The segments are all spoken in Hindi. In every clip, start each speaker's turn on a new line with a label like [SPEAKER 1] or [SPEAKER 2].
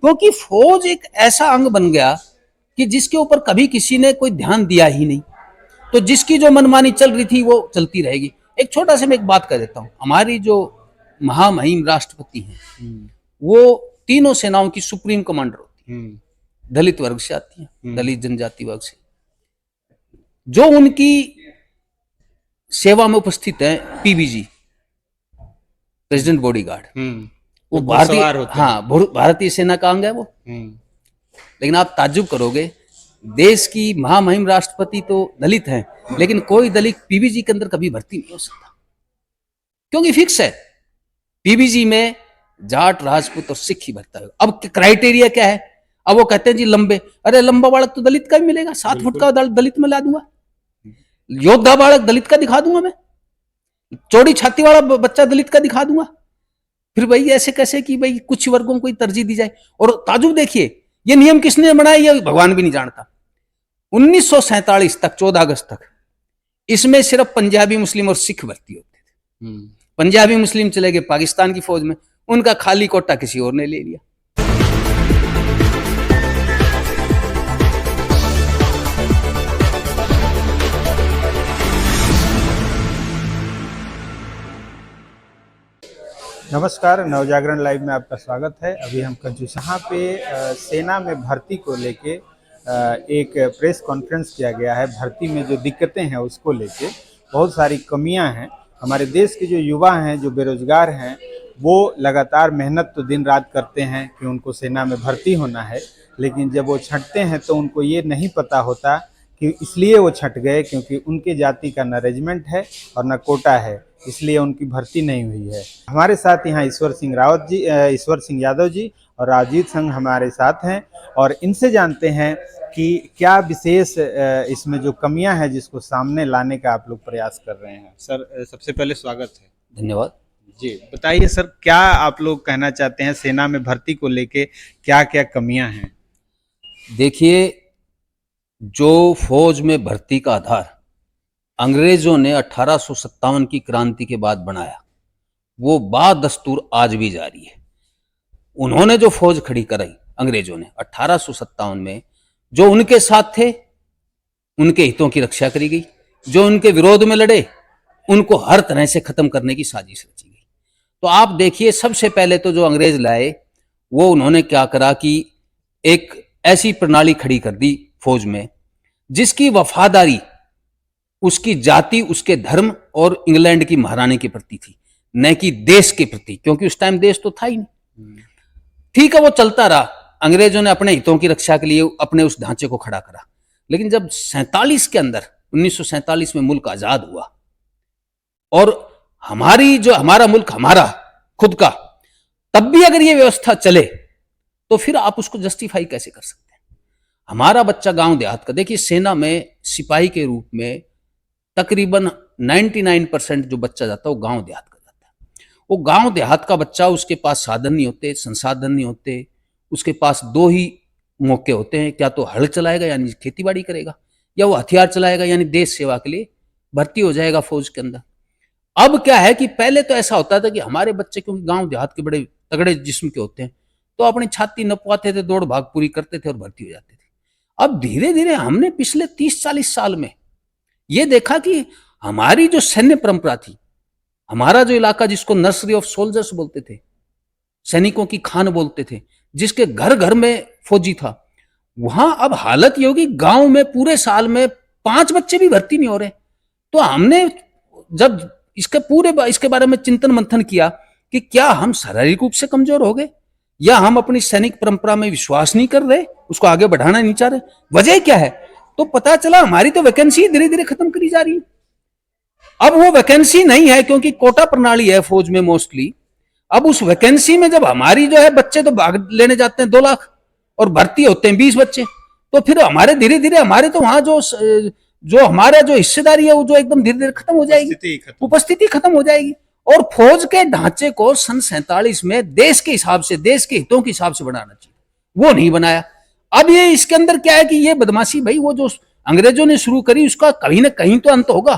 [SPEAKER 1] क्योंकि फौज एक ऐसा अंग बन गया कि जिसके ऊपर कभी किसी ने कोई ध्यान दिया ही नहीं। तो जिसकी जो मनमानी चल रही थी वो चलती रहेगी। एक छोटा सा मैं एक बात कह देता हूँ, हमारी जो महामहिम राष्ट्रपति हैं वो तीनों सेनाओं की सुप्रीम कमांडर होती है, दलित वर्ग से आती है, दलित जनजाति वर्ग से। जो उनकी सेवा में उपस्थित है पीबीजी, प्रेसिडेंट बॉडीगार्ड, वो भारतीय, हाँ, भारतीय सेना का अंग है वो। लेकिन आप ताज्जुब करोगे, देश की महामहिम राष्ट्रपति तो दलित हैं, लेकिन कोई दलित पीबीजी के अंदर कभी भर्ती नहीं हो सकता, क्योंकि फिक्स है पीबीजी में जाट, राजपूत और सिख ही भरता है। अब क्राइटेरिया क्या है? अब वो कहते हैं जी लंबे, अरे लंबा बालक तो दलित का ही मिलेगा, 7 फुट का दलित में ला दूंगा, योद्धा बालक दलित का दिखा दूंगा मैं, चौड़ी छाती वाला बच्चा दलित का दिखा दूंगा। फिर भाई ऐसे कैसे कि भाई कुछ वर्गों को तरजीह दी जाए? और ताजुब देखिए, ये नियम किसने बनाया ये भगवान भी नहीं जानता। 1947 तक, 14 अगस्त तक, इसमें सिर्फ पंजाबी मुस्लिम और सिख भर्ती होते थे। पंजाबी मुस्लिम चले गए पाकिस्तान की फौज में, उनका खाली कोटा किसी और ने ले लिया।
[SPEAKER 2] नमस्कार, नवजागरण लाइव में आपका स्वागत है। अभी हम यहाँ पे सेना में भर्ती को लेके एक प्रेस कॉन्फ्रेंस किया गया है। भर्ती में जो दिक्कतें हैं उसको लेके, बहुत सारी कमियां हैं। हमारे देश के जो युवा हैं, जो बेरोजगार हैं, वो लगातार मेहनत तो दिन रात करते हैं कि उनको सेना में भर्ती होना है, लेकिन जब वो छंटते हैं तो उनको ये नहीं पता होता कि इसलिए वो छंट गए क्योंकि उनके जाति का न रेजिमेंट है और न कोटा है, इसलिए उनकी भर्ती नहीं हुई है। हमारे साथ यहाँ ईश्वर सिंह यादव जी और राजीव संघ हमारे साथ हैं, और इनसे जानते हैं कि क्या विशेष इसमें जो कमियां हैं जिसको सामने लाने का आप लोग प्रयास कर रहे हैं। सर, सबसे पहले स्वागत है।
[SPEAKER 1] धन्यवाद
[SPEAKER 2] जी। बताइए सर, क्या आप लोग कहना चाहते हैं सेना में भर्ती को लेके, क्या क्या कमियां हैं?
[SPEAKER 1] देखिए, जो फौज में भर्ती का आधार अंग्रेजों ने 1857 की क्रांति के बाद बनाया, वो बादस्तूर आज भी जारी है। उन्होंने जो फौज खड़ी कराई अंग्रेजों ने 1857 में, जो उनके साथ थे उनके हितों की रक्षा करी गई, जो उनके विरोध में लड़े उनको हर तरह से खत्म करने की साजिश रची गई। तो आप देखिए, सबसे पहले तो जो अंग्रेज लाए वो उन्होंने क्या करा कि एक ऐसी प्रणाली खड़ी कर दी फौज में जिसकी वफादारी उसकी जाति, उसके धर्म और इंग्लैंड की महारानी के प्रति थी, न कि देश के प्रति, क्योंकि उस टाइम देश तो था ही नहीं। ठीक है, वो चलता रहा। अंग्रेजों ने अपने हितों की रक्षा के लिए अपने उस ढांचे को खड़ा करा, लेकिन जब 47 के अंदर 1947 में मुल्क आजाद हुआ और हमारा मुल्क हमारा खुद का, तब भी अगर ये व्यवस्था चले तो फिर आप उसको जस्टिफाई कैसे कर सकते हैं? हमारा बच्चा गांव देहात का, देखिए सेना में सिपाही के रूप में तकरीबन 99% जो बच्चा जाता है वो गांव देहात का जाता है। वो गांव देहात का बच्चा, उसके पास साधन नहीं होते, संसाधन नहीं होते, उसके पास 2 ही मौके होते हैं, क्या तो हल चलाएगा यानी खेतीबाड़ी करेगा, या वो हथियार चलाएगा यानी देश सेवा के लिए भर्ती हो जाएगा फौज के अंदर। अब क्या है कि पहले तो ऐसा होता था कि हमारे बच्चे क्योंकि गांव देहात के बड़े तगड़े जिस्म के होते हैं, तो अपनी छाती नपवाते थे, दौड़ भाग पूरी करते थे और भर्ती हो जाते थे। अब धीरे धीरे हमने पिछले 30-40 साल में ये देखा कि हमारी जो सैन्य परंपरा थी, हमारा जो इलाका जिसको नर्सरी ऑफ सोल्जर्स बोलते थे, सैनिकों की खान बोलते थे, जिसके घर घर में फौजी था, वहां अब हालत ये होगी, गांव में पूरे साल में 5 बच्चे भी भर्ती नहीं हो रहे। तो हमने जब इसके बारे में चिंतन मंथन किया कि क्या हम शारीरिक रूप से कमजोर हो गए, या हम अपनी सैनिक परंपरा में विश्वास नहीं कर रहे, उसको आगे बढ़ाना नहीं चाह रहे, वजह क्या है? तो पता चला हमारी तो वैकेंसी धीरे धीरे खत्म करी जा रही है। अब वो वैकेंसी नहीं है क्योंकि कोटा प्रणाली है फौज में मोस्टली। अब उस वैकेंसी में जब हमारी जो है बच्चे तो भाग लेने जाते हैं 2 लाख और भर्ती होते हैं 20 बच्चे, तो फिर हमारे धीरे धीरे हमारे तो वहां जो हमारा जो हिस्सेदारी है वो जो एकदम धीरे धीरे खत्म हो जाएगी, उपस्थिति खत्म हो जाएगी। और फौज के ढांचे को सन 47 में देश के हिसाब से, देश के हितों के हिसाब से बनाना चाहिए, वो नहीं बनाया। अब ये इसके अंदर क्या है कि ये बदमाशी भाई वो जो अंग्रेजों ने शुरू करी उसका कहीं ना कहीं तो अंत होगा।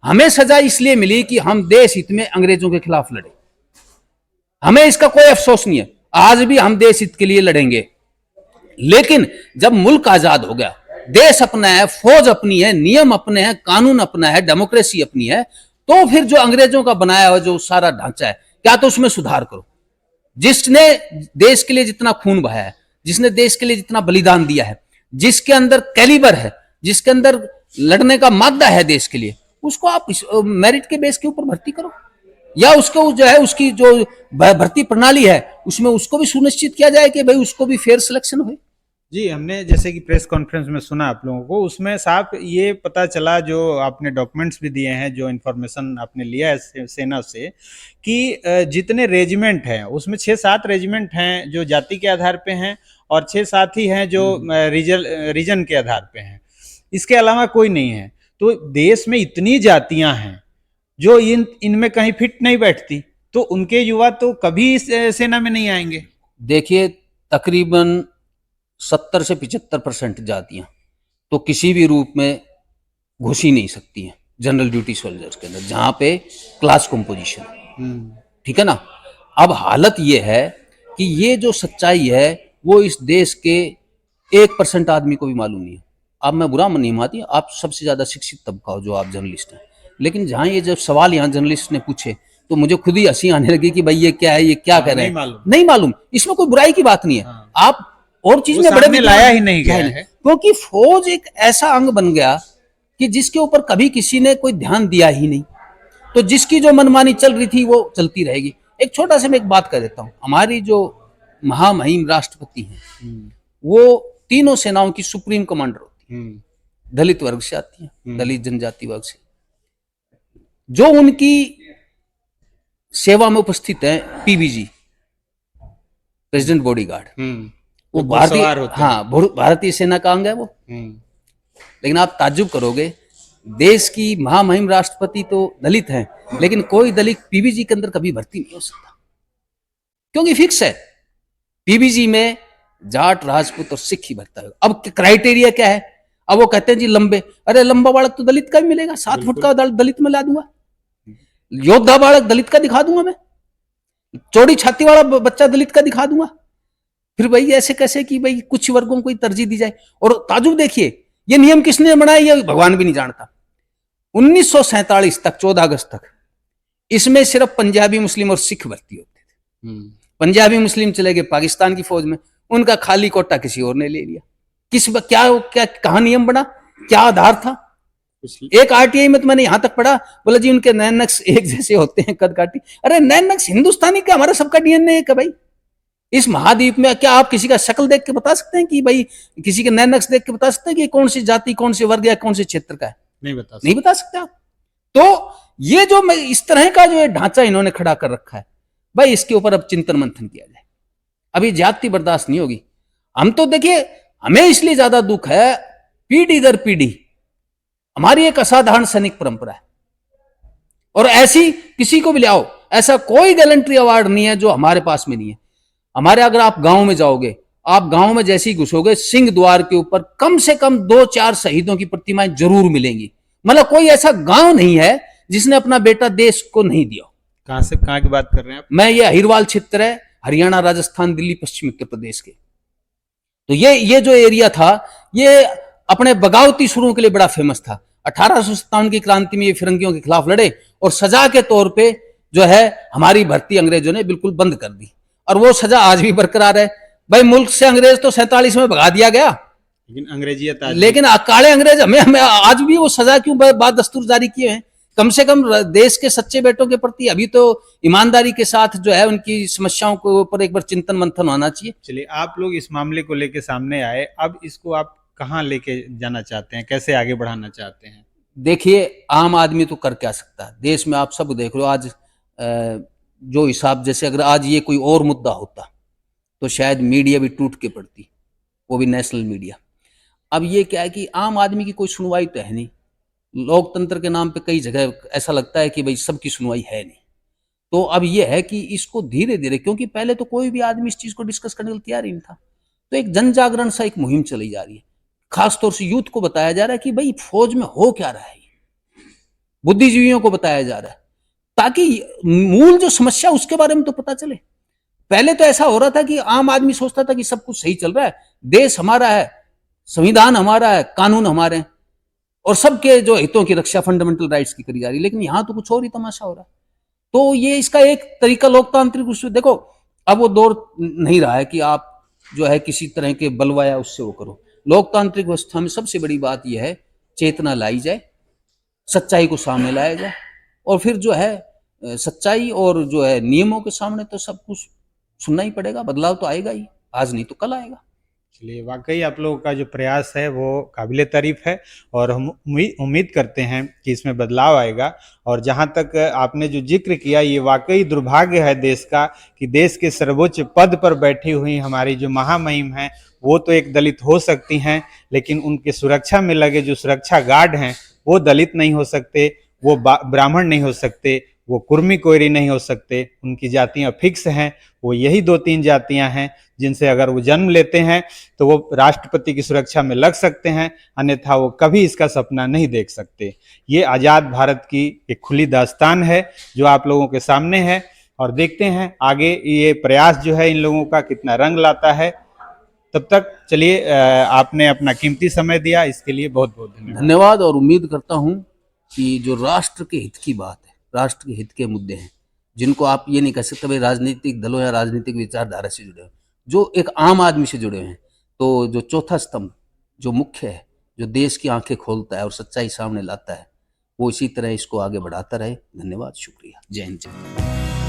[SPEAKER 1] हमें सजा इसलिए मिली कि हम देश हित में अंग्रेजों के खिलाफ लड़े, हमें इसका कोई अफसोस नहीं है। आज भी हम देश हित के लिए लड़ेंगे। लेकिन जब मुल्क आजाद हो गया, देश अपना है, फौज अपनी है, नियम अपने हैं, कानून अपना है, डेमोक्रेसी अपनी है, तो फिर जो अंग्रेजों का बनाया हुआ जो सारा ढांचा है, क्या तो उसमें सुधार करो। जिसने देश के लिए जितना खून बहाया है, जिसने देश के लिए जितना बलिदान दिया है, जिसके अंदर कैलिबर है, जिसके अंदर लड़ने का मादा है देश के लिए, उसको आप मेरिट के बेस के ऊपर भर्ती करो, या उसको जो है उसकी जो भर्ती प्रणाली है उसमें उसको भी सुनिश्चित किया जाए कि भाई उसको भी फेयर सिलेक्शन हो।
[SPEAKER 2] जी, हमने जैसे कि प्रेस कॉन्फ्रेंस में सुना आप लोगों को, उसमें साफ ये पता चला, जो आपने डॉक्यूमेंट्स भी दिए हैं, जो इन्फॉर्मेशन आपने लिया है सेना से, कि जितने रेजिमेंट हैं उसमें 6-7 रेजिमेंट हैं जो जाति के आधार पे हैं, और 6-7 ही हैं जो रीजन के आधार पे हैं। इसके अलावा कोई नहीं है। तो देश में इतनी जातियां हैं जो इनमें कहीं फिट नहीं बैठती, तो उनके युवा तो कभी इस सेना में नहीं आएंगे।
[SPEAKER 1] देखिए, तकरीबन 70 से 75% जातियां तो किसी भी रूप में घुस ही नहीं सकती हैं जनरल ड्यूटी सोल्जर्स के अंदर, जहां पे क्लास कंपोजिशन, ठीक है ना। अब हालत ये है कि ये जो सच्चाई है वो इस देश के 1% आदमी को भी मालूम नहीं है। अब मैं बुरा नहीं मानती, आप सबसे ज्यादा शिक्षित तबका हो जो आप जर्नलिस्ट हैं, लेकिन जहां ये जब सवाल यहाँ जर्नलिस्ट ने पूछे तो मुझे खुद ही हंसी आने लगी कि भाई ये क्या है, ये क्या कह रहे हैं, नहीं मालूम। इसमें कोई बुराई की बात नहीं है।
[SPEAKER 2] हाँ।
[SPEAKER 1] आप और चीज में बड़े
[SPEAKER 2] लाया ही नहीं गया है,
[SPEAKER 1] क्योंकि फौज एक ऐसा अंग बन गया कि जिसके ऊपर कभी किसी ने कोई ध्यान दिया ही नहीं, तो जिसकी जो मनमानी चल रही थी वो चलती रहेगी। एक छोटा सा मैं एक बात कह देता हूं, हमारी जो महामहिम राष्ट्रपति हैं वो तीनों सेनाओं की सुप्रीम कमांडर होती है, दलित वर्ग से आती है, दलित जनजाति वर्ग से। जो उनकी सेवा में उपस्थित है पीबीजी, प्रेसिडेंट बॉडीगार्ड, वो भारतीय, हाँ, भारतीय सेना का अंग है वो। लेकिन आप ताज्जुब करोगे, देश की महामहिम राष्ट्रपति तो दलित हैं, लेकिन कोई दलित पीबीजी के अंदर कभी भर्ती नहीं हो सकता, क्योंकि फिक्स है पीबीजी में जाट, राजपूत और सिख ही भरता है। अब क्राइटेरिया क्या है? अब वो कहते हैं जी लंबे, अरे लंबा बालक तो दलित का भी मिलेगा, 7 फुट का दलित में ला दूंगा, योद्धा बालक दलित का दिखा दूंगा मैं, चौड़ी छाती वाला बच्चा दलित का दिखा दूंगा। फिर भाई ऐसे कैसे कि भाई कुछ वर्गों को ही तरजीह दी जाए। और ताजुब देखिए, ये नियम किसने बनाया ये भगवान भी नहीं जानता। 1947 तक, 14 अगस्त तक, इसमें सिर्फ पंजाबी, मुस्लिम और सिख भर्ती होते थे। पंजाबी मुस्लिम चले गए पाकिस्तान की फौज में, उनका खाली कोटा किसी और ने ले लिया। क्या कहां नियम बना, क्या आधार था? एक आरटीआई में तो मैंने यहां तक पढ़ा, बोला जी उनके नैन नक्श एक जैसे होते हैं, कद काटी। अरे नैन नक्श हिंदुस्तानी का, हमारा सबका डीएनए है क्या भाई? इस महाद्वीप में क्या आप किसी का शक्ल देख के बता सकते हैं कि भाई, किसी के नैन नक्श देख के बता सकते हैं कि कौन सी जाति, कौन से वर्ग या कौन से क्षेत्र का है? नहीं बता सकते आप। तो ये जो इस तरह का जो ढांचा इन्होंने खड़ा कर रखा है, भाई इसके ऊपर अब चिंतन मंथन किया जाए। अभी ज्यादती बर्दाश्त नहीं होगी। हम तो देखिए, हमें इसलिए ज्यादा दुख है, पीढ़ी दर पीढ़ी हमारी एक असाधारण सैनिक परंपरा है, और ऐसी किसी को भी ले आओ, ऐसा कोई गैलेंट्री अवार्ड नहीं है जो हमारे पास में नहीं है। हमारे, अगर आप गांव में जाओगे, आप गांव में जैसे ही घुसोगे, सिंह द्वार के ऊपर कम से कम 2-4 शहीदों की प्रतिमाएं जरूर मिलेंगी। मतलब कोई ऐसा गांव नहीं है जिसने अपना बेटा देश को नहीं दिया।
[SPEAKER 2] कहां की बात कर रहे हैं आप?
[SPEAKER 1] मैं, ये अहिरवाल क्षेत्र है, हरियाणा, राजस्थान, दिल्ली, पश्चिमी उत्तर प्रदेश के। तो ये जो एरिया था, ये अपने बगावती सुरों के लिए बड़ा फेमस था। 1857 की क्रांति में ये फिरंगियों के खिलाफ लड़े, और सजा के तौर पे जो है हमारी भर्ती अंग्रेजों ने बिल्कुल बंद कर दी, और वो सजा आज भी बरकरार है। भाई मुल्क से अंग्रेज तो 47 में भगा दिया गया, लेकिन काले अंग्रेज हमें आज भी वो सजा क्यों बाद दस्तूर जारी किए हैं? कम से कम देश के सच्चे बेटों के प्रति अभी तो ईमानदारी के साथ जो है उनकी समस्याओं के ऊपर एक बार चिंतन मंथन होना चाहिए।
[SPEAKER 2] चलिए, आप लोग इस मामले को लेके सामने आए, अब इसको आप कहाँ लेके जाना चाहते हैं, कैसे आगे बढ़ाना चाहते हैं?
[SPEAKER 1] देखिए, आम आदमी तो कर क्या सकता है? देश में आप सब देख लो आज, जो हिसाब, जैसे अगर आज ये कोई और मुद्दा होता तो शायद मीडिया भी टूट के पड़ती, वो भी नेशनल मीडिया। अब ये क्या है कि आम आदमी की कोई सुनवाई तो है नहीं। लोकतंत्र के नाम पे कई जगह ऐसा लगता है कि भाई सबकी सुनवाई है नहीं। तो अब ये है कि इसको धीरे धीरे, क्योंकि पहले तो कोई भी आदमी इस चीज को डिस्कस करने के लिए तैयार ही नहीं था, तो एक जन जागरण सा एक मुहिम चली जा रही है। खासतौर से यूथ को बताया जा रहा है कि भाई फौज में हो क्या रहा है, बुद्धिजीवियों को बताया जा रहा है, ताकि मूल जो समस्या उसके बारे में तो पता चले। पहले तो ऐसा हो रहा था कि आम आदमी सोचता था कि सब कुछ सही चल रहा है, देश हमारा है, संविधान हमारा है, कानून हमारे हैं और सबके जो हितों की रक्षा फंडामेंटल राइट्स की करी जा रही है। लेकिन यहां तो कुछ और ही तमाशा हो रहा है। तो ये इसका एक तरीका लोकतांत्रिक उससे देखो, अब वो दौर नहीं रहा है कि आप जो है किसी तरह के बलवाया उससे वो करो। लोकतांत्रिक व्यवस्था में सबसे बड़ी बात यह है चेतना लाई जाए, सच्चाई को सामने लाया जाए और फिर जो है सच्चाई और जो है नियमों के सामने तो सब कुछ सुनना ही पड़ेगा, बदलाव तो आएगा ही, आज नहीं तो कल आएगा।
[SPEAKER 2] चलिए, वाकई आप लोगों का जो प्रयास है वो काबिले तारीफ है और हम उम्मीद करते हैं कि इसमें बदलाव आएगा। और जहाँ तक आपने जो जिक्र किया, ये वाकई दुर्भाग्य है देश का कि देश के सर्वोच्च पद पर बैठी हुई हमारी जो महामहिम हैं वो तो एक दलित हो सकती हैं, लेकिन उनके सुरक्षा में लगे जो सुरक्षा गार्ड हैं वो दलित नहीं हो सकते, वो ब्राह्मण नहीं हो सकते, वो कुर्मी कोयरी नहीं हो सकते। उनकी जातियां फिक्स हैं, वो यही 2-3 जातियां हैं जिनसे अगर वो जन्म लेते हैं तो वो राष्ट्रपति की सुरक्षा में लग सकते हैं, अन्यथा वो कभी इसका सपना नहीं देख सकते। ये आज़ाद भारत की एक खुली दास्तान है जो आप लोगों के सामने है और देखते हैं आगे ये प्रयास जो है इन लोगों का कितना रंग लाता है। तब तक चलिए, आपने अपना कीमती समय दिया, इसके लिए बहुत बहुत धन्यवाद।
[SPEAKER 1] धन्यवाद और उम्मीद करता हूं कि जो राष्ट्र के हित की बात है, राष्ट्र के हित के मुद्दे हैं जिनको आप ये नहीं कह सकते भाई राजनीतिक दलों या राजनीतिक विचारधारा से जुड़े हो, जो एक आम आदमी से जुड़े हैं, तो जो चौथा स्तंभ जो मुख्य है, जो देश की आंखें खोलता है और सच्चाई सामने लाता है, वो इसी तरह इसको आगे बढ़ाता रहे। धन्यवाद, शुक्रिया, जय हिंद।